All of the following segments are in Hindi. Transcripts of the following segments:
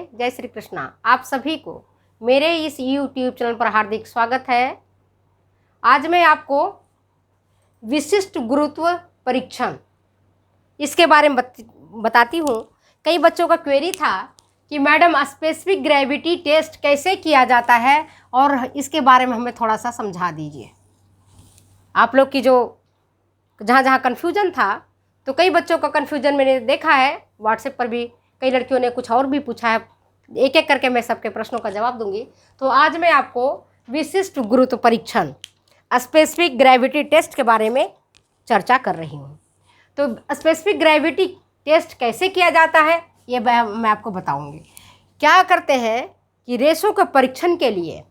जय श्री कृष्णा। आप सभी को मेरे इस YouTube चैनल पर हार्दिक स्वागत है। आज मैं आपको विशिष्ट गुरुत्व परीक्षण इसके बारे में बताती हूँ। कई बच्चों का क्वेरी था कि मैडम स्पेसिफिक ग्रेविटी टेस्ट कैसे किया जाता है और इसके बारे में हमें थोड़ा सा समझा दीजिए। आप लोग की जो जहाँ कन्फ्यूजन था, तो कई बच्चों का कन्फ्यूजन मैंने देखा है व्हाट्सएप पर भी, कई लड़कियों ने कुछ और भी पूछा है। एक एक करके मैं सबके प्रश्नों का जवाब दूंगी। तो आज मैं आपको विशिष्ट गुरुत्व परीक्षण स्पेसिफिक ग्रेविटी टेस्ट के बारे में चर्चा कर रही हूँ। तो स्पेसिफिक ग्रेविटी टेस्ट कैसे किया जाता है ये मैं आपको बताऊंगी। क्या करते हैं कि रेसों के परीक्षण के लिए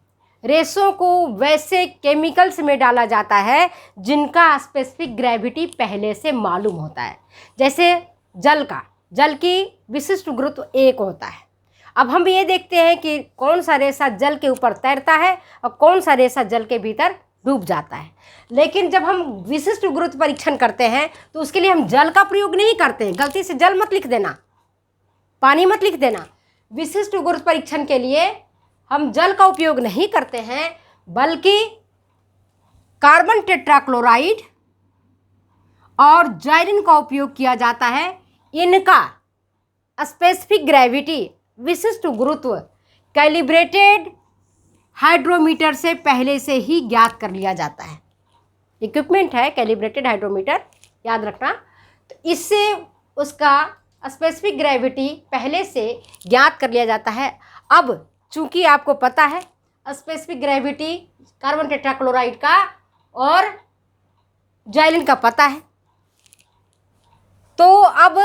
रेसों को वैसे केमिकल्स में डाला जाता है जिनका स्पेसिफिक ग्रेविटी पहले से मालूम होता है। जैसे जल की विशिष्ट गुरुत्व 1 होता है। अब हम ये देखते हैं कि कौन सा रेसा जल के ऊपर तैरता है और कौन सा रेसा जल के भीतर डूब जाता है। लेकिन जब हम विशिष्ट गुरुत्व परीक्षण करते हैं तो उसके लिए हम जल का प्रयोग नहीं करते हैं। गलती से जल मत लिख देना, पानी मत लिख देना। विशिष्ट गुरुत्व परीक्षण के लिए हम जल का उपयोग नहीं करते हैं, बल्कि कार्बन टेट्राक्लोराइड और जाइलिन का उपयोग किया जाता है। इनका स्पेसिफिक ग्रेविटी विशिष्ट गुरुत्व कैलिब्रेटेड हाइड्रोमीटर से पहले से ही ज्ञात कर लिया जाता है। इक्विपमेंट है कैलिब्रेटेड हाइड्रोमीटर, याद रखना। तो इससे उसका स्पेसिफिक ग्रेविटी पहले से ज्ञात कर लिया जाता है। अब चूंकि आपको पता है स्पेसिफिक ग्रेविटी कार्बन टेट्राक्लोराइड का और जाइलिन का पता है, तो अब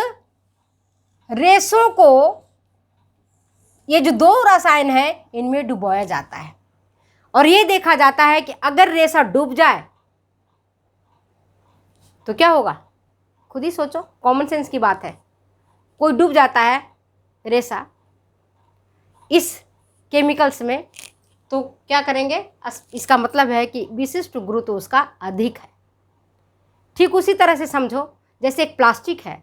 रेसों को ये जो 2 रसायन है इनमें डुबोया जाता है और ये देखा जाता है कि अगर रेसा डूब जाए तो क्या होगा। खुद ही सोचो, कॉमन सेंस की बात है। कोई डूब जाता है रेसा इस केमिकल्स में, तो क्या करेंगे, इसका मतलब है कि विशिष्ट गुरुत्व उसका अधिक है। ठीक उसी तरह से समझो, जैसे एक प्लास्टिक है।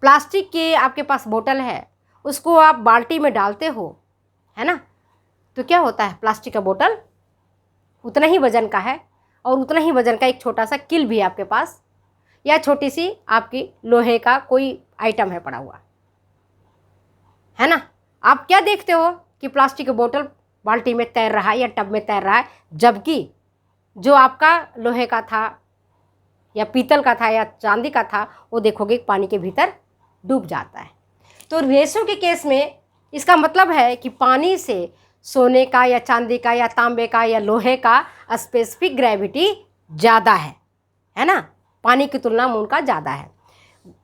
प्लास्टिक के आपके पास बोतल है, उसको आप बाल्टी में डालते हो, है ना, तो क्या होता है, प्लास्टिक का बोतल उतना ही वजन का है और उतना ही वजन का एक छोटा सा किल भी है आपके पास, या छोटी सी आपकी लोहे का कोई आइटम है पड़ा हुआ, है ना। आप क्या देखते हो कि प्लास्टिक का बोतल बाल्टी में तैर रहा है या टब में तैर रहा है, जबकि जो आपका लोहे का था या पीतल का था या चांदी का था वो देखोगे पानी के भीतर डूब जाता है। तो रेसों के केस में इसका मतलब है कि पानी से सोने का या चांदी का या तांबे का या लोहे का स्पेसिफिक ग्रेविटी ज़्यादा है ना, पानी की तुलना में उनका ज़्यादा है।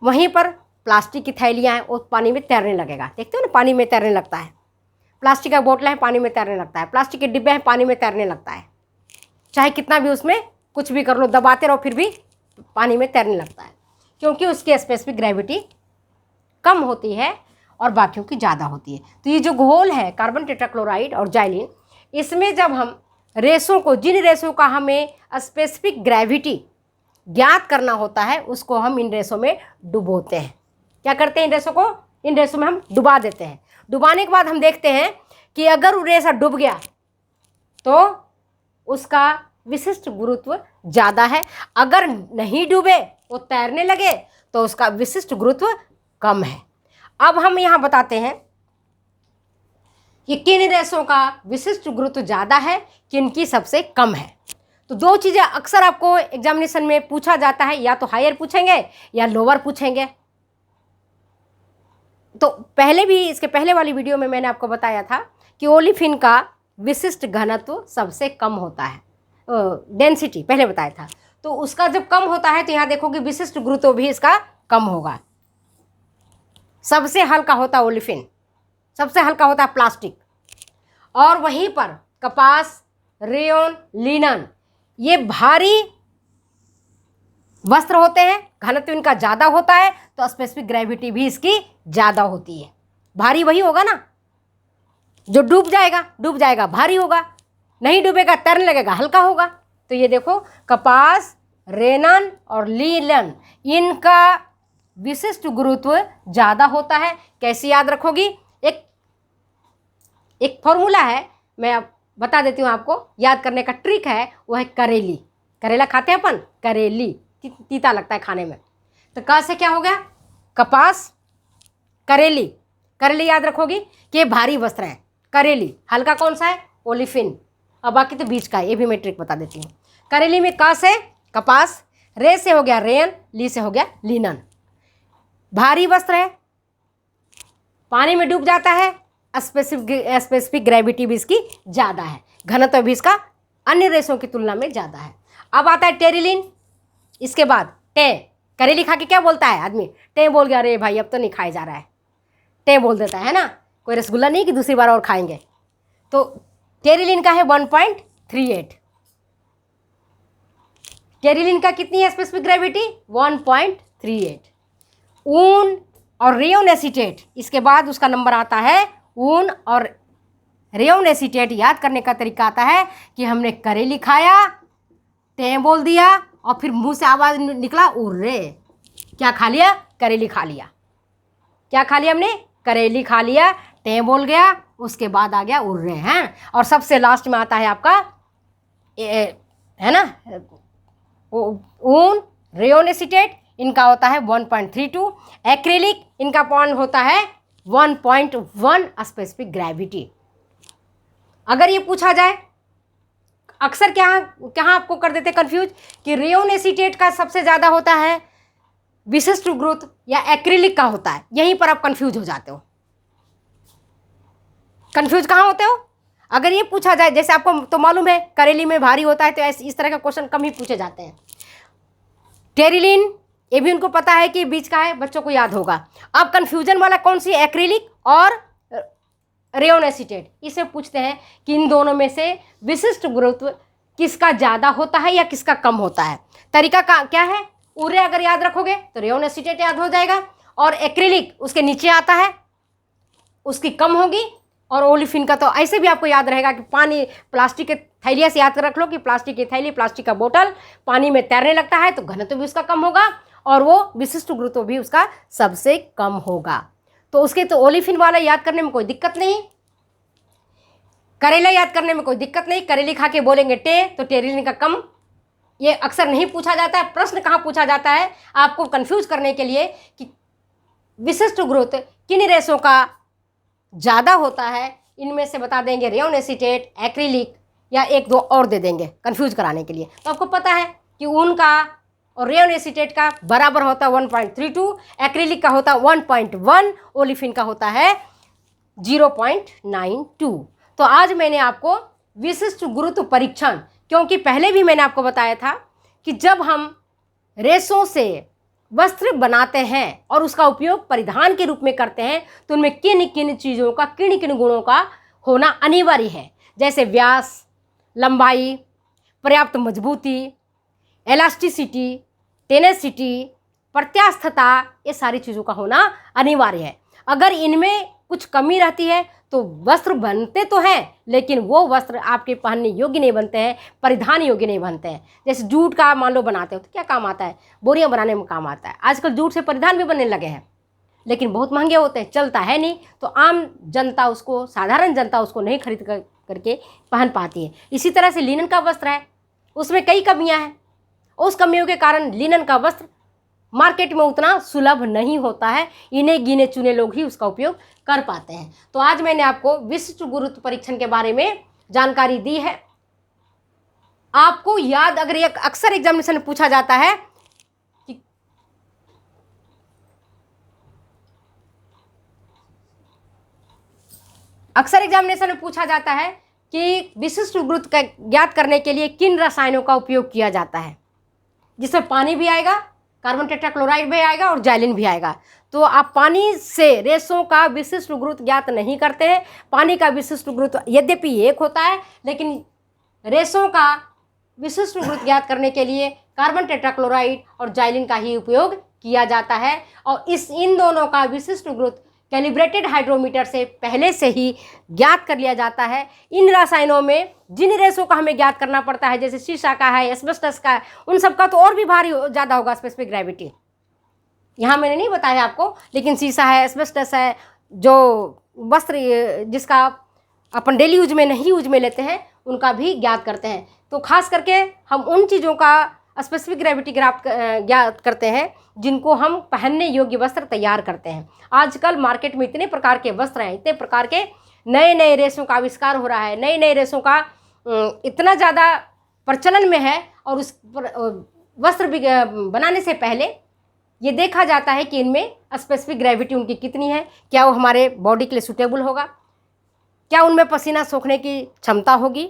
वहीं पर प्लास्टिक की थैलियाँ हैं, वो पानी में तैरने लगेगा, देखते हो ना, पानी में तैरने लगता है। प्लास्टिक का बोतल है, पानी में तैरने लगता है। प्लास्टिक के डिब्बे हैं, पानी में तैरने लगता है। चाहे कितना भी उसमें कुछ भी कर लो, दबाते रहो, फिर भी पानी में तैरने लगता है, क्योंकि उसकी स्पेसिफिक ग्रेविटी कम होती है और बाकियों की ज़्यादा होती है। तो ये जो घोल है कार्बन टेट्राक्लोराइड और जाइलिन, इसमें जब हम रेसों को, जिन रेसों का हमें स्पेसिफिक ग्रेविटी ज्ञात करना होता है, उसको हम इन रेसों में डुबोते हैं। क्या करते हैं, इन रेसों में हम डुबा देते हैं। डुबाने के बाद हम देखते हैं कि अगर वो रेसा डूब गया तो उसका विशिष्ट गुरुत्व ज़्यादा है। अगर नहीं डूबे, वो तैरने लगे, तो उसका विशिष्ट गुरुत्व कम है। अब हम यहाँ बताते हैं कि किन रेसों का विशिष्ट गुरुत्व ज़्यादा है, किन की सबसे कम है। तो 2 चीज़ें अक्सर आपको एग्जामिनेशन में पूछा जाता है, या तो हायर पूछेंगे या लोअर पूछेंगे। तो पहले भी, इसके पहले वाली वीडियो में मैंने आपको बताया था कि ओलिफिन का विशिष्ट घनत्व सबसे कम होता है, डेंसिटी पहले बताया था। तो उसका जब कम होता है तो यहाँ देखो कि विशिष्ट गुरुत्व भी इसका कम होगा। सबसे हल्का होता है ओलिफिन, सबसे हल्का होता है प्लास्टिक, और वहीं पर कपास, रेयन, लिनन, ये भारी वस्त्र होते हैं, घनत्व इनका ज़्यादा होता है, तो स्पेसिफिक ग्रेविटी भी इसकी ज़्यादा होती है। भारी वही होगा ना, जो डूब जाएगा भारी होगा, नहीं डूबेगा तैरने लगेगा हल्का होगा। तो ये देखो, कपास, रेनन और लीलन, इनका विशिष्ट गुरुत्व ज़्यादा होता है। कैसे याद रखोगी, एक एक फॉर्मूला है, मैं अब बता देती हूँ आपको, याद करने का ट्रिक है, वो है करेली। करेला खाते हैं अपन, करेली तीता लगता है खाने में। तो क से क्या हो गया, कपास, करेली। करेली याद रखोगी कि ये भारी वस्त्र है, करेली। हल्का कौन सा है, ओलिफिन। अब बाकी तो बीच का है, ये भी मैं ट्रिक बता देती हूँ। करेली में क से कपास, रे से हो गया रेयन, ली से हो गया लिनन। भारी वस्त्र है, पानी में डूब जाता है, स्पेसिफिक ग्रेविटी भी इसकी ज़्यादा है, घनत्व भी इसका अन्य रेशों की तुलना में ज़्यादा है। अब आता है टेरिलिन। इसके बाद टे। करेली खा के क्या बोलता है आदमी, टे बोल गया, अरे भाई अब तो नहीं खाया जा रहा है, टे बोल देता है ना। कोई रसगुल्ला नहीं कि दूसरी बार और खाएंगे। तो टेरिलिन का है 1.38। टेरिलिन का कितनी है स्पेसिफिक ग्रेविटी, 1.38। ऊन और रेयोन एसीटेट, इसके बाद उसका नंबर आता है ऊन और रेयोन एसीटेट। याद करने का तरीका आता है कि हमने करेली खाया, टे बोल दिया, और फिर मुंह से आवाज निकला उर्रे। क्या खा लिया, करेली खा लिया। क्या खा लिया हमने, करेली खा लिया, टे बोल गया, उसके बाद आ गया उर्रे हैं। और सबसे लास्ट में आता है आपका है ना ऊन, रेयोन एसीटेट, इनका होता है 1.32। एक्रिलिक, इनका पॉइंट होता है 1.1 स्पेसिफिक ग्रेविटी। अगर ये पूछा जाए, अक्सर क्या आपको कर देते कंफ्यूज कि रेयोन एसीटेट का सबसे ज़्यादा होता है विशिष्ट ग्रोथ या एक्रिलिक का होता है, यहीं पर आप कंफ्यूज हो जाते हो। कंफ्यूज कहाँ होते हो, अगर ये पूछा जाए, जैसे आपको तो मालूम है करेली में भारी होता है, तो ऐसे इस तरह का क्वेश्चन कम ही पूछे जाते हैं। टेरिलिन, ये भी उनको पता है कि बीच का है, बच्चों को याद होगा। अब कंफ्यूजन वाला कौन सी, एक्रिलिक और रेयोन एसीटेट। इसे पूछते हैं कि इन दोनों में से विशिष्ट गुरुत्व किसका ज़्यादा होता है या किसका कम होता है। तरीका का क्या है, उर्रे अगर याद रखोगे तो रेयोन एसीटेट याद हो जाएगा, और एक्रिलिक उसके नीचे आता है, उसकी कम होगी। और ओलिफिन का तो ऐसे भी आपको याद रहेगा कि पानी, प्लास्टिक के थैलिया से याद रख लो कि प्लास्टिक की थैली, प्लास्टिक का बोतल पानी में तैरने लगता है तो घनत्व भी उसका कम होगा, और वो विशिष्ट गुरुत्व भी उसका सबसे कम होगा। तो उसके तो ओलिफिन वाला याद करने में कोई दिक्कत नहीं, करेला याद करने में कोई दिक्कत नहीं। करेली खा के बोलेंगे टे, तो टेरिलिन का कम। ये अक्सर नहीं पूछा जाता है। प्रश्न कहाँ पूछा जाता है, आपको कंफ्यूज करने के लिए कि विशिष्ट गुरुत्व किन रेशों का ज़्यादा होता है। इनमें से बता देंगे रेयोन एसीटेट, एक्रिलिक, या एक दो और दे देंगे कंफ्यूज कराने के लिए। तो आपको पता है कि ऊन का और रेयोन एसीटेट का बराबर होता है 1.32, एक्रिलिक का होता है 1.1, ओलिफिन का होता है 0.92। तो आज मैंने आपको विशिष्ट गुरुत्व परीक्षण, क्योंकि पहले भी मैंने आपको बताया था कि जब हम रेशों से वस्त्र बनाते हैं और उसका उपयोग परिधान के रूप में करते हैं, तो उनमें किन किन चीज़ों का, किन किन गुणों का होना अनिवार्य है। जैसे व्यास, लंबाई, पर्याप्त मजबूती, एलास्टिसिटी, टेनेसिटी, प्रत्यास्थता, ये सारी चीज़ों का होना अनिवार्य है। अगर इनमें कुछ कमी रहती है तो वस्त्र बनते तो हैं, लेकिन वो वस्त्र आपके पहनने योग्य नहीं बनते हैं, परिधान योग्य नहीं बनते हैं। जैसे जूट का मान लो बनाते हो तो क्या काम आता है, बोरियां बनाने में काम आता है। आजकल जूट से परिधान भी बनने लगे हैं, लेकिन बहुत महंगे होते हैं, चलता है नहीं, तो आम जनता उसको, साधारण जनता उसको नहीं खरीद करके पहन पाती है। इसी तरह से लिनन का वस्त्र है, उसमें कई कमियाँ हैं। उस कमियों के कारण लिनन का वस्त्र मार्केट में उतना सुलभ नहीं होता है, इन्हें गिने चुने लोग ही उसका उपयोग कर पाते हैं। तो आज मैंने आपको विशिष्ट गुरुत्व परीक्षण के बारे में जानकारी दी है। आपको याद, अगर ये अक्सर एग्जामिनेशन में पूछा जाता है कि विशिष्ट गुरुत्व का ज्ञात करने के लिए किन रसायनों का उपयोग किया जाता है, जिसमें पानी भी आएगा, कार्बन टेट्राक्लोराइड भी आएगा और जाइलिन भी आएगा। तो आप पानी से रेशों का विशिष्ट गुरुत्व ज्ञात नहीं करते हैं। पानी का विशिष्ट गुरुत्व यद्यपि एक होता है, लेकिन रेशों का विशिष्ट गुरुत्व ज्ञात करने के लिए कार्बन टेट्राक्लोराइड और जाइलिन का ही उपयोग किया जाता है। और इन दोनों का विशिष्ट गुरुत्व कैलिब्रेटेड हाइड्रोमीटर से पहले से ही ज्ञात कर लिया जाता है। इन रसायनों में जिन रेशों का हमें ज्ञात करना पड़ता है, जैसे शीशा का है, एस्बेस्टस का है, उन सब का तो और भी भारी ज़्यादा होगा स्पेसिफिक ग्रेविटी। यहाँ मैंने नहीं बताया आपको, लेकिन शीशा है, एस्बेस्टस है, जो वस्त्र जिसका अपन डेली यूज में नहीं यूज में लेते हैं उनका भी ज्ञात करते हैं। तो खास करके हम उन चीज़ों का स्पेसिफिक ग्रेविटी ग्राफ ज्ञात करते हैं जिनको हम पहनने योग्य वस्त्र तैयार करते हैं। आजकल मार्केट में इतने प्रकार के वस्त्र हैं, इतने प्रकार के नए नए रेशों का आविष्कार हो रहा है, नए नए रेशों का इतना ज़्यादा प्रचलन में है। और उस वस्त्र बनाने से पहले ये देखा जाता है कि इनमें स्पेसिफिक ग्रेविटी उनकी कितनी है, क्या वो हमारे बॉडी के लिए सूटेबल होगा, क्या उनमें पसीना सोखने की क्षमता होगी,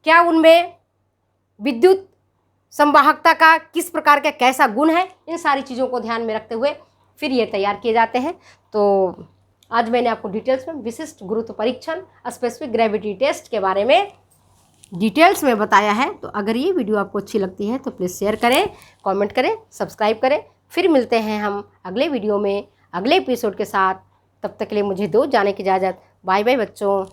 क्या उनमें विद्युत संवाहकता का किस प्रकार का कैसा गुण है। इन सारी चीज़ों को ध्यान में रखते हुए फिर ये तैयार किए जाते हैं। तो आज मैंने आपको डिटेल्स में विशिष्ट गुरुत्व परीक्षण स्पेसिफिक ग्रेविटी टेस्ट के बारे में डिटेल्स में बताया है। तो अगर ये वीडियो आपको अच्छी लगती है तो प्लीज़ शेयर करें, कमेंट करें, सब्सक्राइब करें। फिर मिलते हैं हम अगले वीडियो में अगले एपिसोड के साथ। तब तक के लिए मुझे दो जाने की इजाज़त। बाय बाय बच्चों।